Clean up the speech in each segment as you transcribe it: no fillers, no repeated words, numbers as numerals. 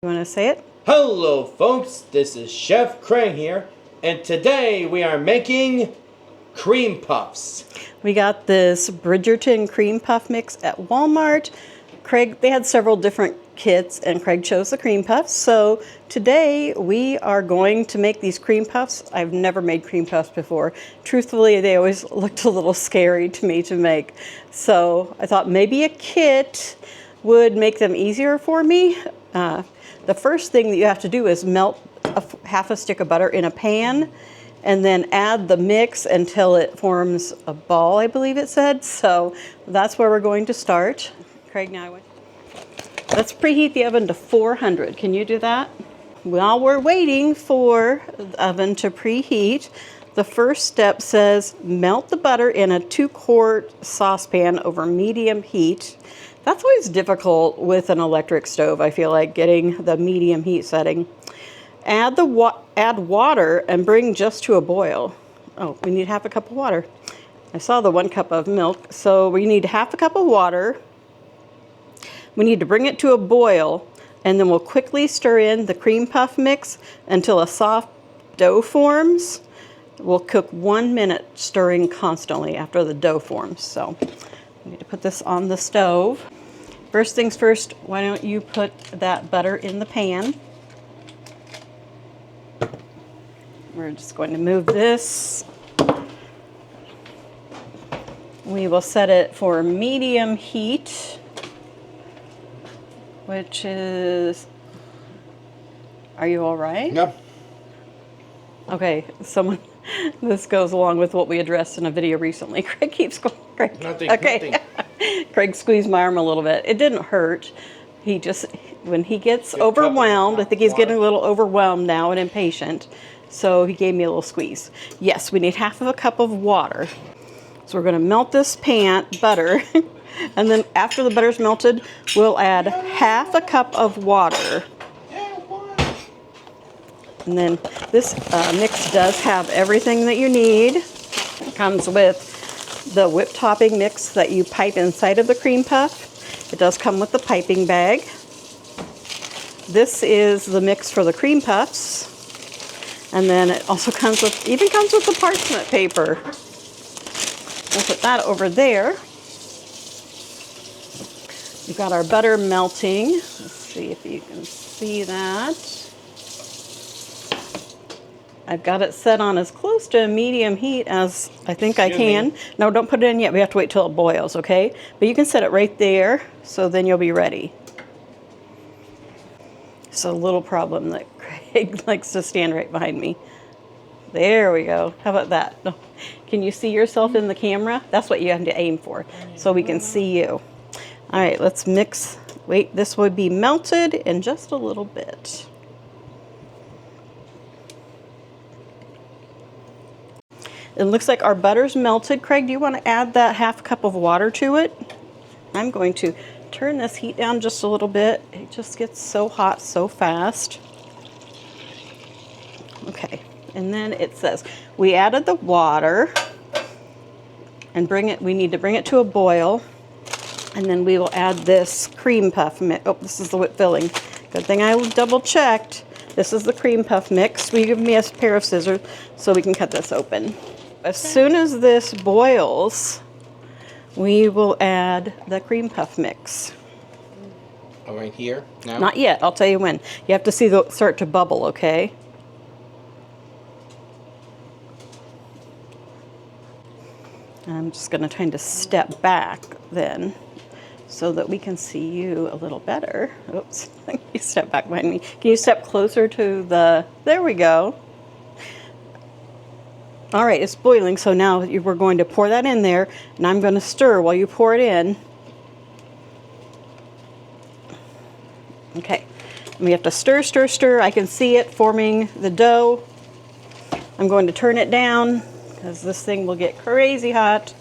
You want to say it? Hello folks, this is Chef Craig here, and today we are making cream puffs. We got this Bridgeton cream puff mix at Walmart. Craig, they had several different kits and Craig chose the cream puffs. So today we are going to make these cream puffs. I've never made cream puffs before. Truthfully, they always looked a little scary to me to make. So I thought maybe a kit would make them easier for me. The first thing that you have to do is melt half a stick of butter in a pan and then add the mix until it forms a ball, I believe it said. So that's where we're going to start. Craig, now let's preheat the oven to 400. Can you do that? While we're waiting for the oven to preheat, the first step says melt the butter in a 2-quart saucepan over medium heat. That's always difficult with an electric stove, I feel like, getting the medium heat setting. Add water and bring just to a boil. Oh, we need half a cup of water. I saw the 1 cup of milk, so we need half a cup of water. We need to bring it to a boil, and then we'll quickly stir in the cream puff mix until a soft dough forms. We'll cook 1 minute, stirring constantly after the dough forms. So we need to put this on the stove. First things first, why don't you put that butter in the pan? We're just going to move this. We will set it for medium heat, which is, are you all right? No. Okay, this goes along with what we addressed in a video recently. Craig keeps going. Craig. Nothing, okay. nothing. Craig squeezed my arm a little bit. It didn't hurt. He just, when he gets overwhelmed, I think he's getting a little overwhelmed now and impatient. So he gave me a little squeeze. Yes, we need half of a cup of water. So we're going to melt this butter. And then after the butter's melted, we'll add half a cup of water. And then this mix does have everything that you need. It comes with the whipped topping mix that you pipe inside of the cream puff. It does come with the piping bag. This is the mix for the cream puffs. And then it also comes with the parchment paper. We'll put that over there. We've got our butter melting. Let's see if you can see that. I've got it set on as close to medium heat as I think I can. No, don't put it in yet. We have to wait till it boils, okay? But you can set it right there, so then you'll be ready. It's a little problem that Craig likes to stand right behind me. There we go. How about that? Can you see yourself in the camera? That's what you have to aim for, so we can see you. All right, let's mix. Wait, this would be melted in just a little bit. It looks like our butter's melted. Craig, do you want to add that half cup of water to it? I'm going to turn this heat down just a little bit. It just gets so hot so fast. Okay, and then it says we added the water and we need to bring it to a boil. And then we will add this cream puff mix. Oh, this is the whipped filling. Good thing I double checked. This is the cream puff mix. Will you give me a pair of scissors so we can cut this open? As soon as this boils, we will add the cream puff mix. Oh, right here? Now? Not yet. I'll tell you when. You have to see it start to bubble, okay? I'm just going to kind of step back then so that we can see you a little better. Oops. You step back behind me. Can you step closer to there we go. All right, it's boiling, so now we're going to pour that in there, and I'm going to stir while you pour it in. Okay, and we have to stir, stir, stir. I can see it forming the dough. I'm going to turn it down because this thing will get crazy hot.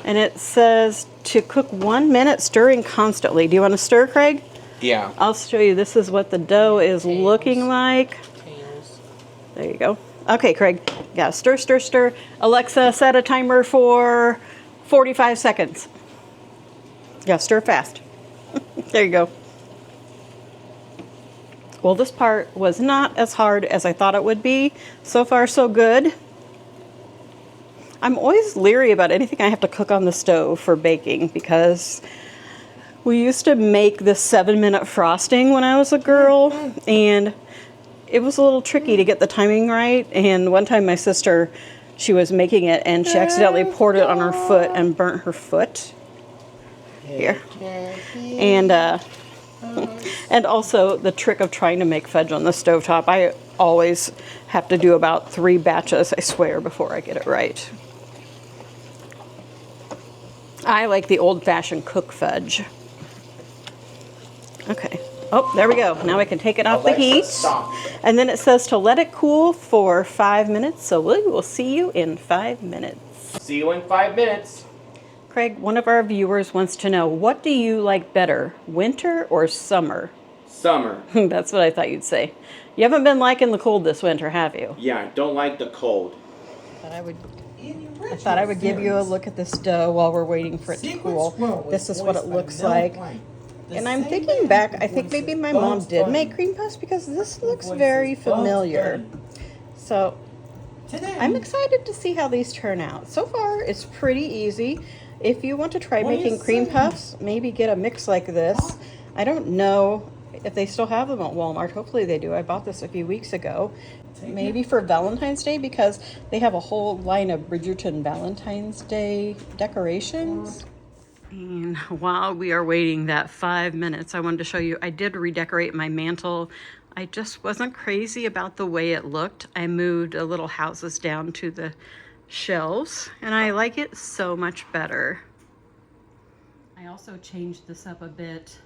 And it says to cook 1 minute, stirring constantly. Do you want to stir, Craig? Yeah. I'll show you. This is what the dough is looking like. There you go. Okay, Craig, you gotta stir, stir, stir. Alexa, set a timer for 45 seconds. Yeah, stir fast. There you go. Well, this part was not as hard as I thought it would be. So far, so good. I'm always leery about anything I have to cook on the stove for baking because we used to make this 7-minute frosting when I was a girl, and it was a little tricky to get the timing right. And one time my sister, she was making it and she accidentally poured it on her foot and burnt her foot. Here. And also the trick of trying to make fudge on the stovetop. I always have to do about 3 batches, I swear, before I get it right. I like the old-fashioned cook fudge. Okay. Oh, there we go. Now I can take it off the heat. Stop. And then it says to let it cool for 5 minutes. So we will see you in 5 minutes. See you in 5 minutes. Craig, one of our viewers wants to know, what do you like better, winter or summer? Summer. That's what I thought you'd say. You haven't been liking the cold this winter, have you? Yeah, I don't like the cold. I thought I would give you a look at this dough while we're waiting for it to cool. This is what it looks like. And I'm thinking back, I think maybe my mom did make cream puffs because this looks very familiar. So I'm excited to see how these turn out. So far, it's pretty easy. If you want to try making cream puffs, maybe get a mix like this. I don't know if they still have them at Walmart. Hopefully they do. I bought this a few weeks ago. Maybe for Valentine's Day because they have a whole line of Bridgeton Valentine's Day decorations. And while we are waiting that 5 minutes, I wanted to show you, I did redecorate my mantle. I just wasn't crazy about the way it looked. I moved a little houses down to the shelves and I like it so much better. I also changed this up a bit.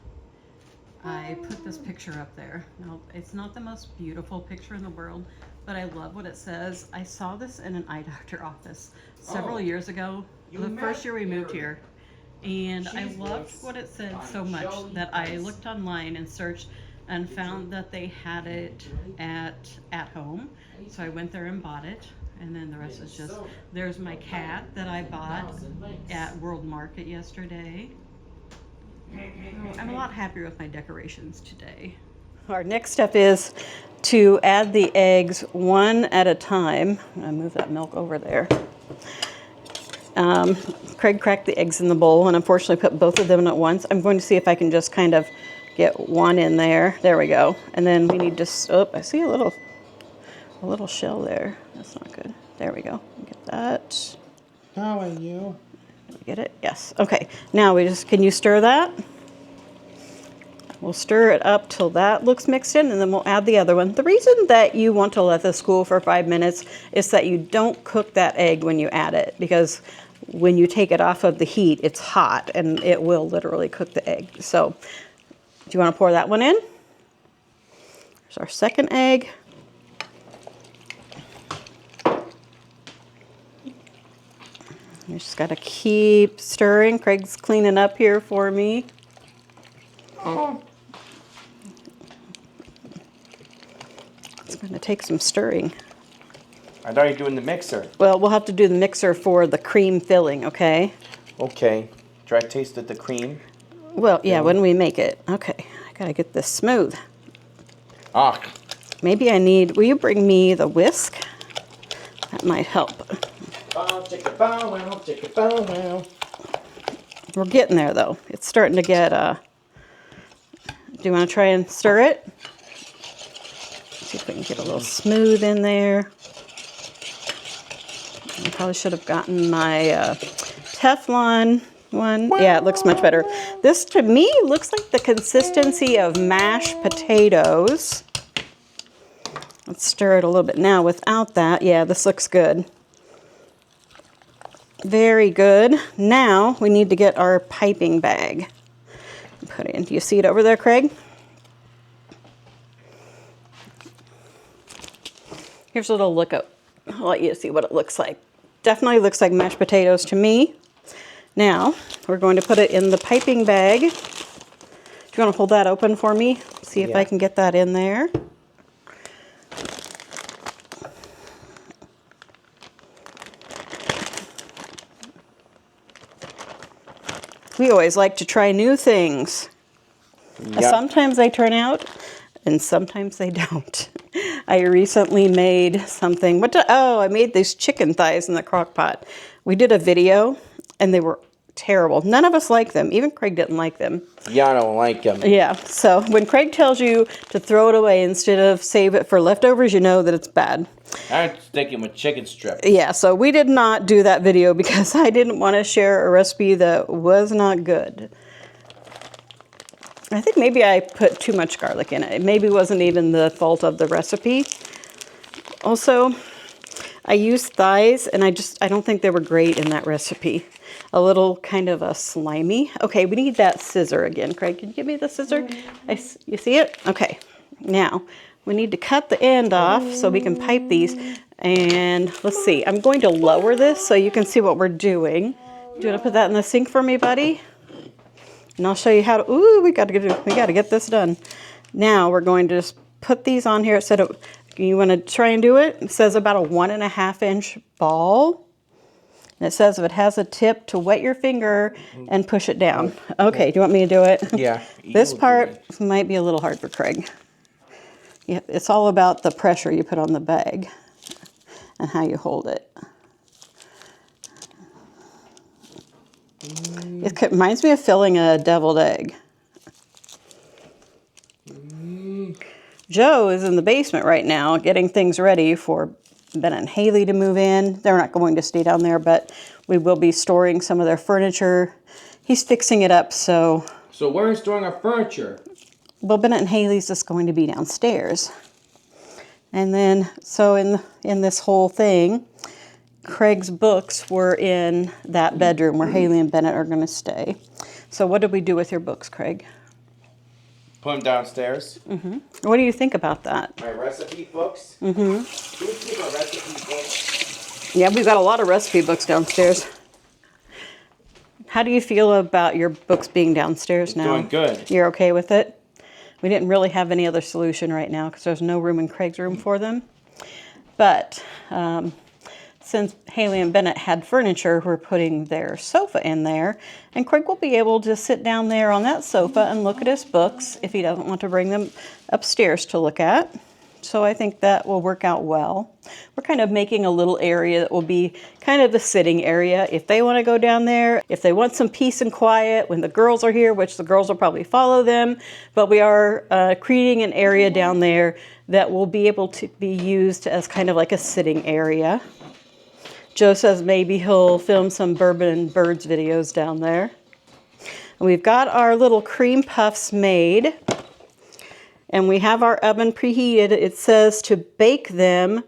I put this picture up there. Now, it's not the most beautiful picture in the world, but I love what it says. I saw this in an eye doctor office several years ago, the first year we moved here. And I loved what it said so much that I looked online and searched and found that they had it at home. So I went there and bought it. And then the rest is just, there's my cat that I bought at World Market yesterday. I'm a lot happier with my decorations today. Our next step is to add the eggs one at a time. I'm gonna move that milk over there. Craig cracked the eggs in the bowl and unfortunately put both of them in at once. I'm going to see if I can just kind of get one in there. There we go. And then we need to, oh, I see a little shell there. That's not good. There we go. Get that. How are you? Did we get it? Yes. Okay. Now can you stir that? We'll stir it up till that looks mixed in and then we'll add the other one. The reason that you want to let this cool for 5 minutes is that you don't cook that egg when you add it because when you take it off of the heat, it's hot and it will literally cook the egg. So do you want to pour that one in? There's our second egg. You just got to keep stirring. Craig's cleaning up here for me. It's going to take some stirring. I thought you were doing the mixer. Well, we'll have to do the mixer for the cream filling, okay? Okay. Try to taste the cream. Well, yeah, when we make it. Okay, I got to get this smooth. Ah. Maybe will you bring me the whisk? That might help. We're getting there though. It's starting to get, do you want to try and stir it? See if we can get a little smooth in there. I probably should have gotten my Teflon one. Yeah, it looks much better. This to me looks like the consistency of mashed potatoes. Let's stir it a little bit now without that. Yeah, this looks good. Very good. Now we need to get our piping bag. Put it in. Do you see it over there, Craig? Here's a little look up. I'll let you see what it looks like. Definitely looks like mashed potatoes to me. Now we're going to put it in the piping bag. Do you want to hold that open for me? See if I can get that in there. We always like to try new things. Yep. Sometimes they turn out and sometimes they don't. I recently made something, I made these chicken thighs in the crock pot. We did a video and they were terrible. None of us like them. Even Craig didn't like them. Yeah, I don't like them. Yeah, so when Craig tells you to throw it away instead of save it for leftovers, you know that it's bad. I'm sticking with chicken strips. Yeah, so we did not do that video because I didn't want to share a recipe that was not good. I think maybe I put too much garlic in it. It maybe wasn't even the fault of the recipe. Also, I used thighs and I don't think they were great in that recipe. A little kind of a slimy. Okay, we need that scissor again. Craig, can you give me the scissor? You see it? Okay, now we need to cut the end off so we can pipe these. And let's see, I'm going to lower this so you can see what we're doing. Do you want to put that in the sink for me, buddy? And I'll show you how to, ooh, we got to get this done. Now we're going to just put these on here. It said, you want to try and do it? It says about a 1.5 inch ball. And it says if it has a tip to wet your finger and push it down. Okay, do you want me to do it? Yeah. This part might be a little hard for Craig. Yeah, it's all about the pressure you put on the bag and how you hold it. It reminds me of filling a deviled egg. Joe is in the basement right now getting things ready for Ben and Haley to move in. They're not going to stay down there, but we will be storing some of their furniture. He's fixing it up, so... So where are storing our furniture? Well, Bennett and Haley's just going to be downstairs. And then, so in this whole thing, Craig's books were in that bedroom where Haley and Bennett are going to stay. So what did we do with your books, Craig? Put them downstairs. Mm-hmm. What do you think about that? My recipe books? Mm-hmm. Do we keep our recipe books? Yeah, we've got a lot of recipe books downstairs. How do you feel about your books being downstairs now? Doing good. You're okay with it? We didn't really have any other solution right now because there's no room in Craig's room for them. But since Haley and Bennett had furniture, we're putting their sofa in there. And Craig will be able to sit down there on that sofa and look at his books if he doesn't want to bring them upstairs to look at. So I think that will work out well. We're kind of making a little area that will be kind of the sitting area if they want to go down there. If they want some peace and quiet when the girls are here, which the girls will probably follow them. But we are creating an area down there that will be able to be used as kind of like a sitting area. Joe says maybe he'll film some Bourbon and Birds videos down there. And we've got our little cream puffs made. And we have our oven preheated. It says to bake them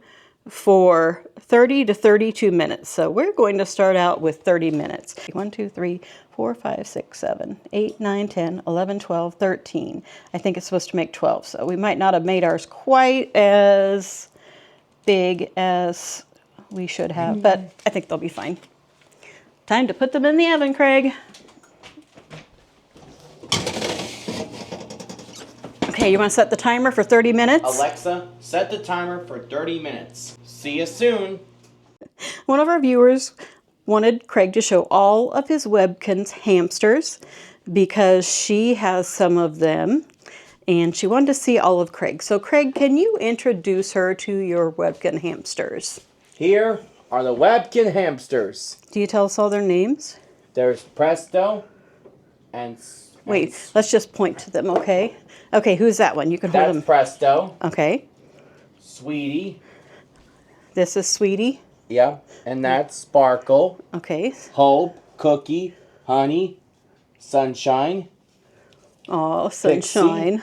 for 30 to 32 minutes. So we're going to start out with 30 minutes. 1, 2, 3, 4, 5, 6, 7, 8, 9, 10, 11, 12, 13. I think it's supposed to make 12. So we might not have made ours quite as big as we should have, but I think they'll be fine. Time to put them in the oven, Craig. Okay, you want to set the timer for 30 minutes? Alexa, set the timer for 30 minutes. See you soon. One of our viewers wanted Craig to show all of his Webkinz hamsters because she has some of them and she wanted to see all of Craig. So Craig, can you introduce her to your Webkinz hamsters? Here are the Webkinz hamsters. Do you tell us all their names? There's Presto and... Wait, let's just point to them, okay? Okay, who's that one? You can hold That's them. Presto. Okay. Sweetie. This is Sweetie. Yeah. And that's Sparkle. Okay. Hope, Cookie, Honey, Sunshine. Oh, Sunshine.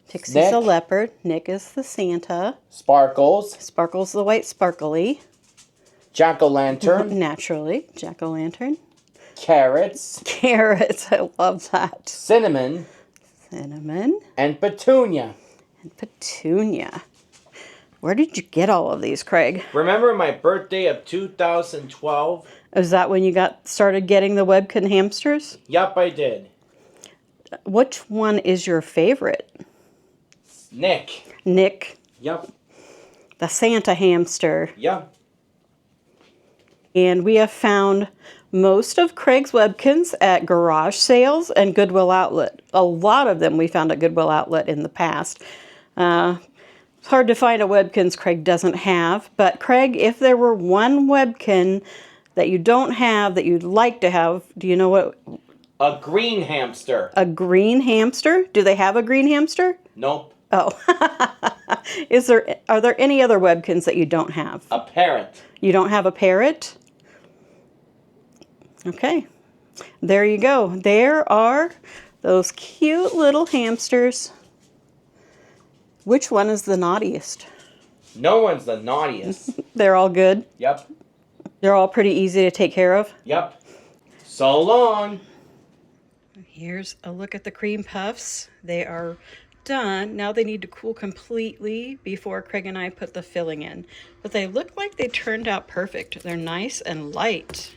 Pixie's Nick. the leopard. Nick is the Santa. Sparkles. Sparkle's the white sparkly. Jack-o'-lantern. Naturally. Jack-o'-lantern. Carrots. Carrots. I love that. Cinnamon. Cinnamon. And Petunia. And Petunia. Where did you get all of these, Craig? Remember my birthday of 2012? Is that when you started getting the Webkinz hamsters? Yup, I did. Which one is your favorite? Nick. Nick. Yup. The Santa hamster. Yup. And we have found most of Craig's Webkinz at garage sales and Goodwill Outlet. A lot of them we found at Goodwill Outlet in the past. It's hard to find a Webkinz Craig doesn't have, but Craig, if there were one Webkinz that you don't have that you'd like to have, do you know what? A green hamster. A green hamster? Do they have a green hamster? Nope. Oh. Are there any other Webkinz that you don't have? A parrot. You don't have a parrot? Okay. There you go. There are those cute little hamsters. Which one is the naughtiest? No one's the naughtiest. They're all good? Yep. They're all pretty easy to take care of? Yep. So long. Here's a look at the cream puffs. They are done. Now they need to cool completely before Craig and I put the filling in. But they look like they turned out perfect. They're nice and light.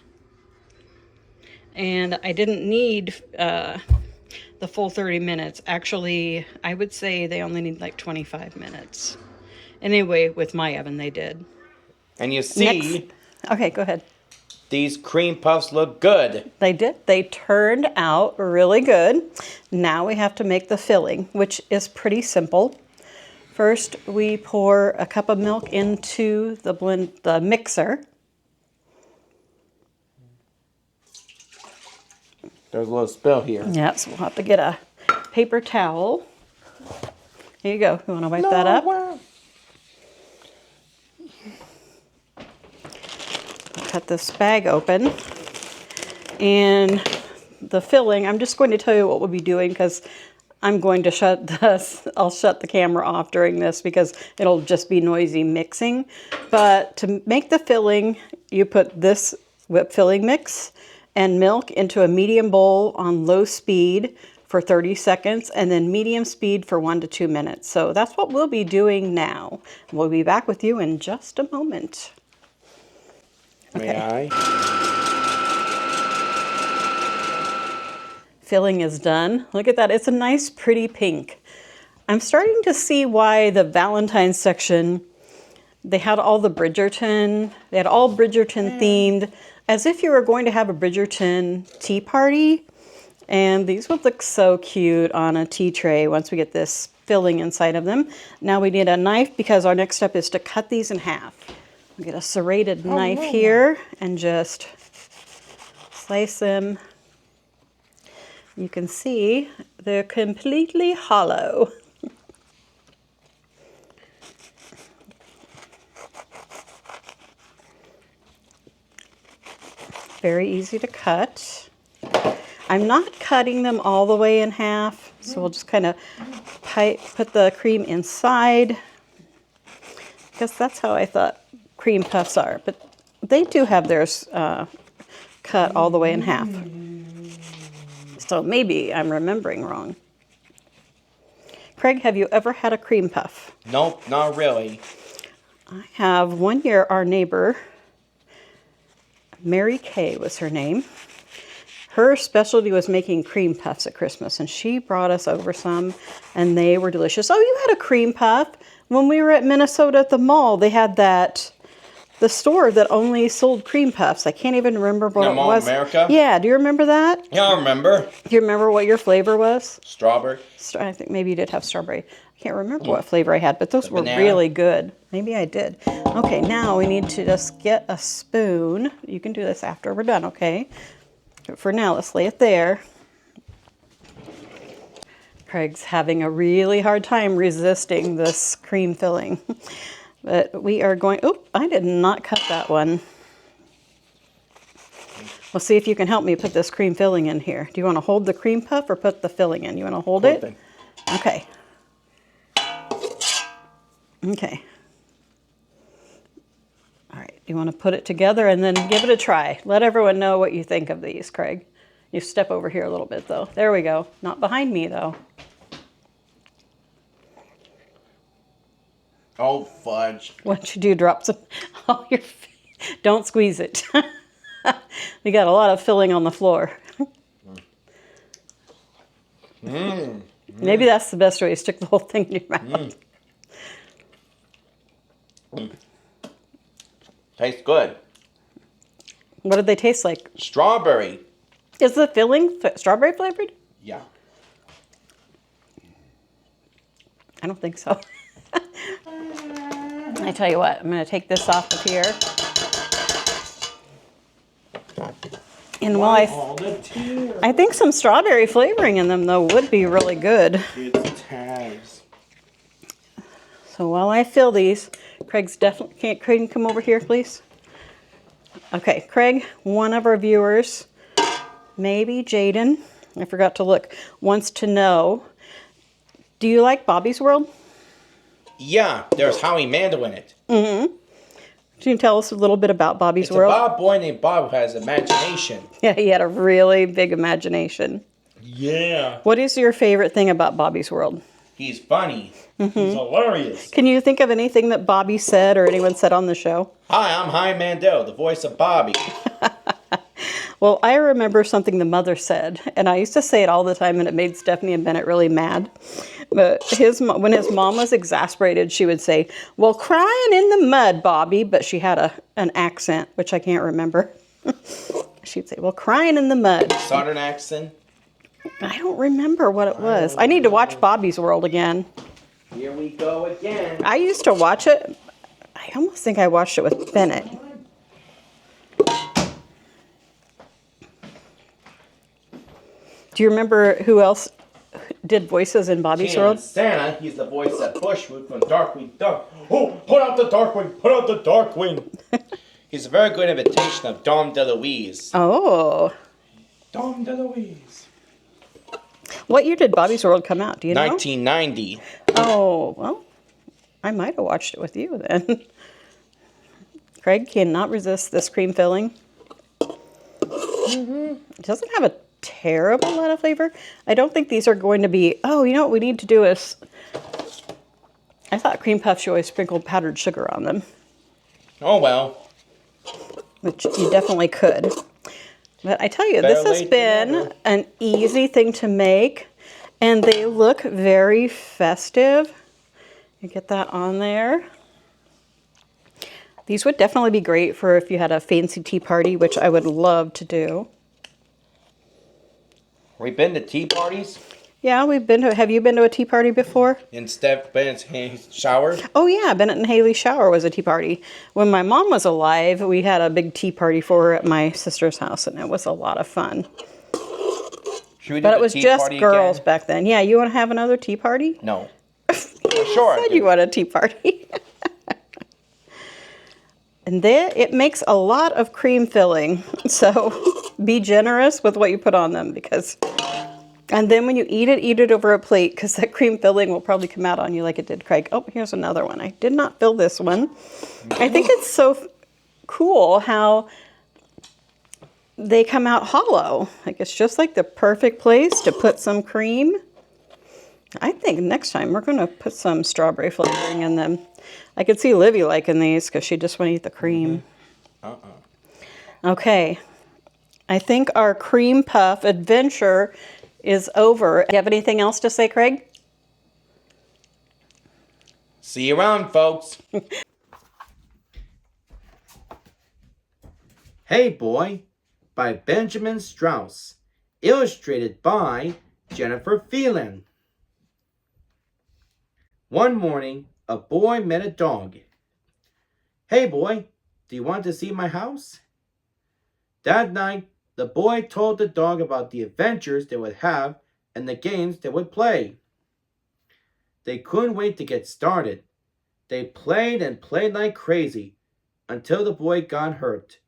And I didn't need the full 30 minutes. Actually, I would say they only need like 25 minutes. Anyway, with my oven, they did. And you see... Okay, go ahead. These cream puffs look good. They did. They turned out really good. Now we have to make the filling, which is pretty simple. First, we pour a cup of milk into the mixer. There's a little spill here. Yeah, so we'll have to get a paper towel. Here you go. You want to wipe that up? Wow. Cut this bag open. And the filling, I'm just going to tell you what we'll be doing because I'm going to I'll shut the camera off during this because it'll just be noisy mixing. But to make the filling, you put this whipped filling mix and milk into a medium bowl on low speed for 30 seconds and then medium speed for 1 to 2 minutes. So that's what we'll be doing now. We'll be back with you in just a moment. Okay. May I? Filling is done. Look at that. It's a nice, pretty pink. I'm starting to see why the Valentine's section, they had all the Bridgerton. They had all Bridgerton themed, as if you were going to have a Bridgerton tea party. And these would look so cute on a tea tray once we get this filling inside of them. Now we need a knife because our next step is to cut these in half. We'll get a serrated knife here and just slice them. You can see they're completely hollow. Very easy to cut. I'm not cutting them all the way in half, so we'll just kind of put the cream inside because that's how I thought cream puffs are, but they do have theirs cut all the way in half. So maybe I'm remembering wrong. Craig, have you ever had a cream puff? Nope, not really. I have. One year, our neighbor, Mary Kay was her name. Her specialty was making cream puffs at Christmas, and she brought us over some, and they were delicious. Oh, you had a cream puff? When we were at Minnesota at the mall, they had the store that only sold cream puffs. I can't even remember what it was. America? Yeah, do you remember that? Yeah, I remember. Do you remember what your flavor was? Strawberry. I think maybe you did have strawberry. I can't remember what flavor I had, but those were banana. really good. Maybe I did. Okay, now we need to just get a spoon. You can do this after we're done, okay? But for now, let's lay it there. Craig's having a really hard time resisting this cream filling. But we are going, oop, I did not cut that one. We'll see if you can help me put this cream filling in here. Do you want to hold the cream puff or put the filling in? You want to hold it? Them. Okay. Okay. All right, you want to put it together and then give it a try. Let everyone know what you think of these, Craig. You step over here a little bit, though. There we go. Not behind me, though. Oh, fudge. What'd you do? Drop some? Oh, don't squeeze it. We got a lot of filling on the floor. Maybe that's the best way to stick the whole thing in your mouth. Tastes good. What did they taste like? Strawberry. Is the filling strawberry flavored? Yeah. I don't think so. I tell you what, I'm going to take this off of here. And while I think some strawberry flavoring in them, though, would be really good. It's tabs. So while I fill these, Craig's definitely... Can't Craig come over here, please? Okay, Craig, one of our viewers, maybe Jaden, I forgot to look, wants to know, do you like Bobby's World? Yeah, there's Howie Mandel in it. Mm-hmm. Can you tell us a little bit about Bobby's World? It's about a boy named Bob who has imagination. Yeah, he had a really big imagination. Yeah. What is your favorite thing about Bobby's World? He's funny. He's hilarious. Can you think of anything that Bobby said or anyone said on the show? Hi, I'm Howie Mandel, the voice of Bobby. Well, I remember something the mother said, and I used to say it all the time, and it made Stephanie and Bennett really mad. But when his mom was exasperated, she would say, "Well, crying in the mud, Bobby," but she had an accent, which I can't remember. She'd say, "Well, crying in the mud." Southern accent? I don't remember what it was. I need to watch Bobby's World again. Here we go again. I used to watch it. I almost think I watched it with Bennett. Do you remember who else did voices in Bobby's World? Santa, he's the voice of Bushwood from Darkwing Duck. Oh, put out the Darkwing, put out the Darkwing. He's a very good imitation of Dom DeLuise. Oh. Dom DeLuise. What year did Bobby's World come out? Do you know? 1990. Oh, well, I might have watched it with you then. Craig cannot resist this cream filling. It doesn't have a terrible lot of flavor. I don't think these are going to be... Oh, you know what we need to do is... I thought cream puffs, you always sprinkled powdered sugar on them. Oh, well. Which you definitely could. But I tell you, this has been an easy thing to make. And they look very festive. You get that on there. These would definitely be great for if you had a fancy tea party, which I would love to do. We've been to tea parties? Yeah, we've been to... Have you been to a tea party before? In Bennett's shower? Oh, yeah. Bennett and Haley's shower was a tea party. When my mom was alive, we had a big tea party for her at my sister's house, and it was a lot of fun. Should we do But the it was tea just party girls again? back then. Yeah, you want to have another tea party? No. Sure. You said you want a tea party. And then it makes a lot of cream filling. So be generous with what you put on them because... And then when you eat it over a plate because that cream filling will probably come out on you like it did Craig. Oh, here's another one. I did not fill this one. I think it's so cool how they come out hollow. Like it's just like the perfect place to put some cream. I think next time we're going to put some strawberry flavoring in them. I could see Livy liking these because she just want to eat the cream. Okay. I think our cream puff adventure is over. Do you have anything else to say, Craig? See you around, folks. Hey Boy by Benjamin Strauss. Illustrated by Jennifer Phelan. One morning, a boy met a dog. Hey boy, do you want to see my house? That night, the boy told the dog about the adventures they would have and the games they would play. They couldn't wait to get started. They played and played like crazy until the boy got hurt.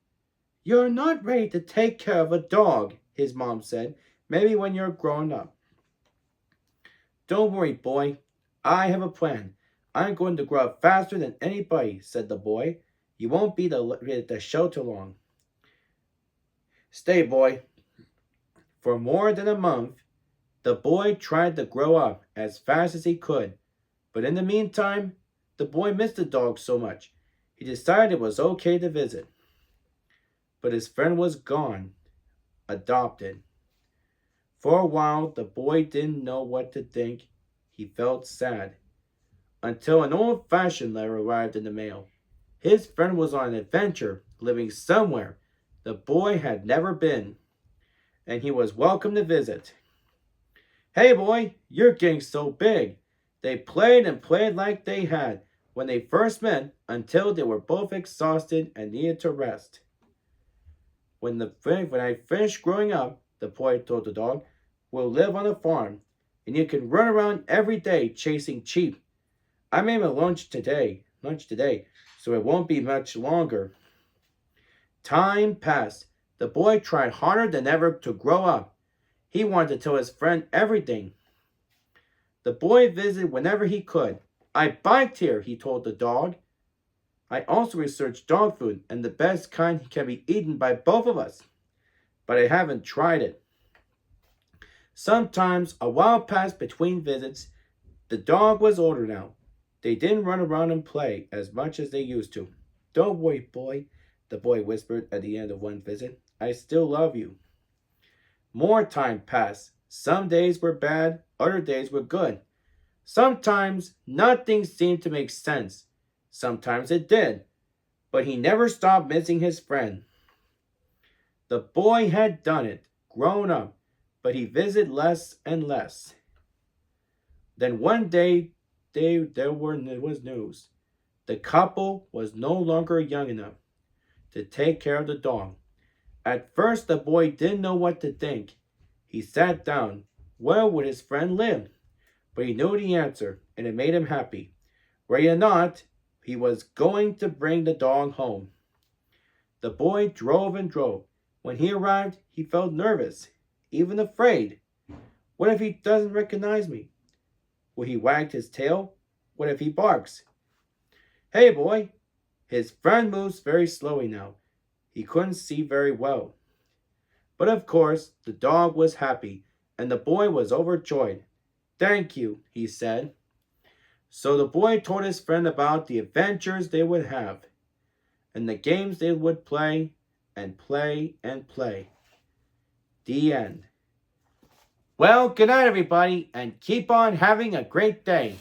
You're not ready to take care of a dog, his mom said. Maybe when you're grown up. Don't worry, boy. I have a plan. I'm going to grow up faster than anybody, said the boy. You won't be at the show too long. Stay, boy. For more than a month, the boy tried to grow up as fast as he could. But in the meantime, the boy missed the dog so much, he decided it was okay to visit. But his friend was gone, adopted. For a while, the boy didn't know what to think. He felt sad. Until an old-fashioned letter arrived in the mail. His friend was on an adventure, living somewhere the boy had never been, and he was welcome to visit. Hey boy, you're getting so big. They played and played like they had when they first met until they were both exhausted and needed to rest. When I finish growing up, the boy told the dog, we'll live on a farm, and you can run around every day chasing sheep. I made my lunch today, so it won't be much longer. Time passed. The boy tried harder than ever to grow up. He wanted to tell his friend everything. The boy visited whenever he could. I biked here, he told the dog. I also researched dog food and the best kind can be eaten by both of us, but I haven't tried it. Sometimes a while passed between visits. The dog was older now. They didn't run around and play as much as they used to. Don't worry, boy, the boy whispered at the end of one visit. I still love you. More time passed. Some days were bad, other days were good. Sometimes nothing seemed to make sense. Sometimes it did. But he never stopped missing his friend. The boy had done it, grown up, but he visited less and less. Then one day there was news. The couple was no longer young enough to take care of the dog. At first the boy didn't know what to think. He sat down. Where would his friend live? But he knew the answer, and it made him happy. Ready or not, he was going to bring the dog home. The boy drove and drove. When he arrived, he felt nervous, even afraid. What if he doesn't recognize me? Will he wag his tail? What if he barks? Hey, boy! His friend moves very slowly now. He couldn't see very well. But of course, the dog was happy, and the boy was overjoyed. Thank you, he said. So the boy told his friend about the adventures they would have, and the games they would play, and play, and play. The end. Well, good night, everybody, and keep on having a great day.